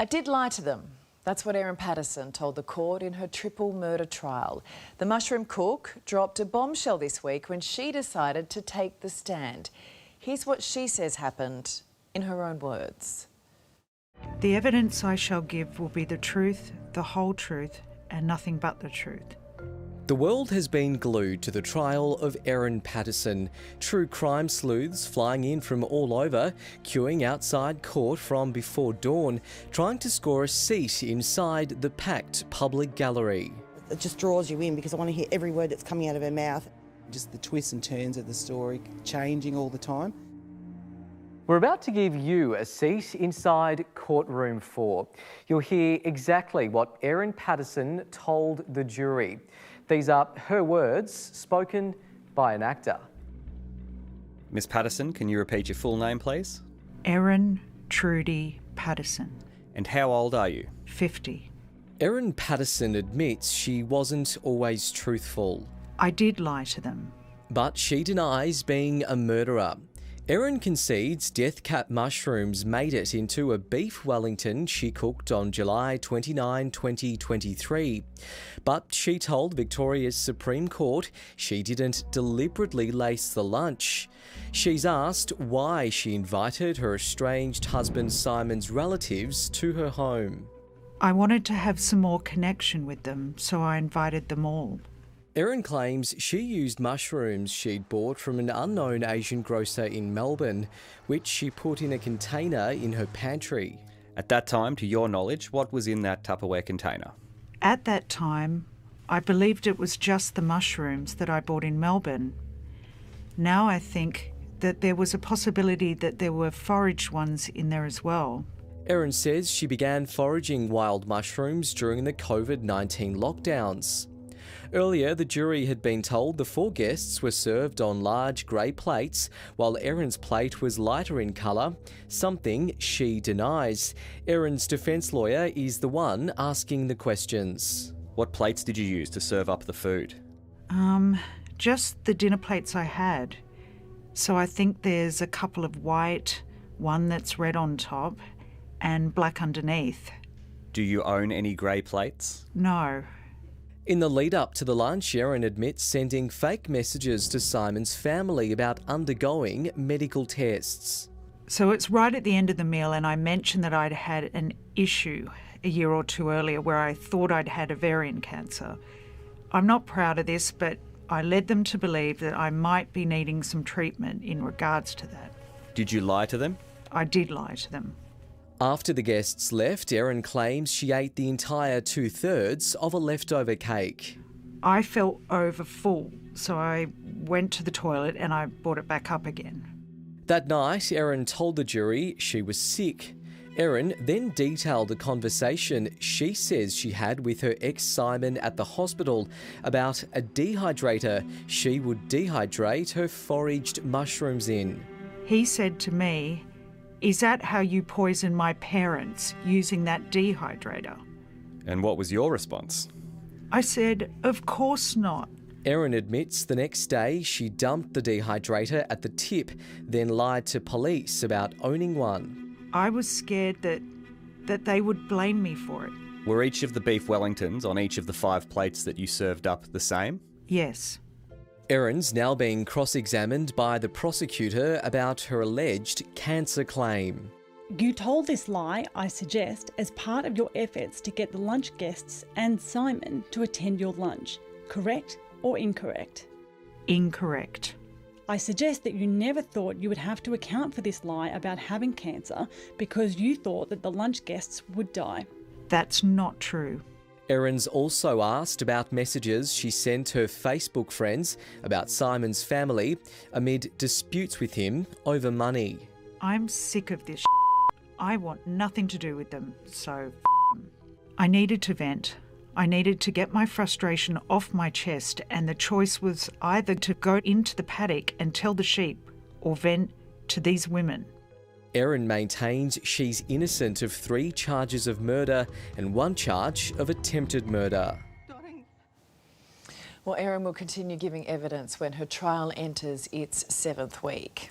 I did lie to them. That's what Erin Patterson told the court in her triple murder trial. The mushroom cook dropped a bombshell this week when she decided to take the stand. Here's what she says happened in her own words. The evidence I shall give will be the truth, the whole truth, and nothing but the truth. The world has been glued to the trial of Erin Patterson. True crime sleuths flying in from all over, queuing outside court from before dawn, trying to score a seat inside the packed public gallery. It just draws you in because I want to hear every word that's coming out of her mouth. Just the twists and turns of the story, changing all the time. We're about to give you a seat inside courtroom 4. You'll hear exactly what Erin Patterson told the jury. These are her words spoken by an actor. Miss Patterson, can you repeat your full name, please? Erin Trudy Patterson. And how old are you? 50. Erin Patterson admits she wasn't always truthful. I did lie to them. But she denies being a murderer. Erin concedes death cap mushrooms made it into a beef Wellington she cooked on July 29, 2023. But she told Victoria's Supreme Court she didn't deliberately lace the lunch. She's asked why she invited her estranged husband Simon's relatives to her home. I wanted to have some more connection with them, so I invited them all. Erin claims she used mushrooms she'd bought from an unknown Asian grocer in Melbourne, which she put in a container in her pantry. At that time, to your knowledge, what was in that Tupperware container? At that time, I believed it was just the mushrooms that I bought in Melbourne. Now I think that there was a possibility that there were foraged ones in there as well. Erin says she began foraging wild mushrooms during the COVID-19 lockdowns. Earlier, the jury had been told the 4 guests were served on large grey plates, while Erin's plate was lighter in colour, something she denies. Erin's defence lawyer is the one asking the questions. What plates did you use to serve up the food? Just the dinner plates I had. So I think there's a couple of white, one that's red on top, and black underneath. Do you own any grey plates? No. In the lead up to the lunch, Erin admits sending fake messages to Simon's family about undergoing medical tests. So it's right at the end of the meal, and I mentioned that I'd had an issue a year or two earlier where I thought I'd had ovarian cancer. I'm not proud of this, but I led them to believe that I might be needing some treatment in regards to that. Did you lie to them? I did lie to them. After the guests left, Erin claims she ate the entire 2/3 of a leftover cake. I felt over full, so I went to the toilet and I brought it back up again. That night, Erin told the jury she was sick. Erin then detailed the conversation she says she had with her ex Simon at the hospital about a dehydrator she would dehydrate her foraged mushrooms in. He said to me, "Is that how you poisoned my parents, using that dehydrator?" And what was your response? I said, "Of course not." Erin admits the next day she dumped the dehydrator at the tip, then lied to police about owning one. I was scared that they would blame me for it. Were each of the beef Wellingtons on each of the 5 plates that you served up the same? Yes. Erin's now being cross-examined by the prosecutor about her alleged cancer claim. You told this lie, I suggest, as part of your efforts to get the lunch guests and Simon to attend your lunch. Correct or incorrect? Incorrect. I suggest that you never thought you would have to account for this lie about having cancer because you thought that the lunch guests would die. That's not true. Erin's also asked about messages she sent her Facebook friends about Simon's family amid disputes with him over money. I'm sick of this. I want nothing to do with them, so them. I needed to vent. I needed to get my frustration off my chest, and the choice was either to go into the paddock and tell the sheep or vent to these women. Erin maintains she's innocent of 3 charges of murder and 1 charge of attempted murder. Well, Erin will continue giving evidence when her trial enters its 7th week.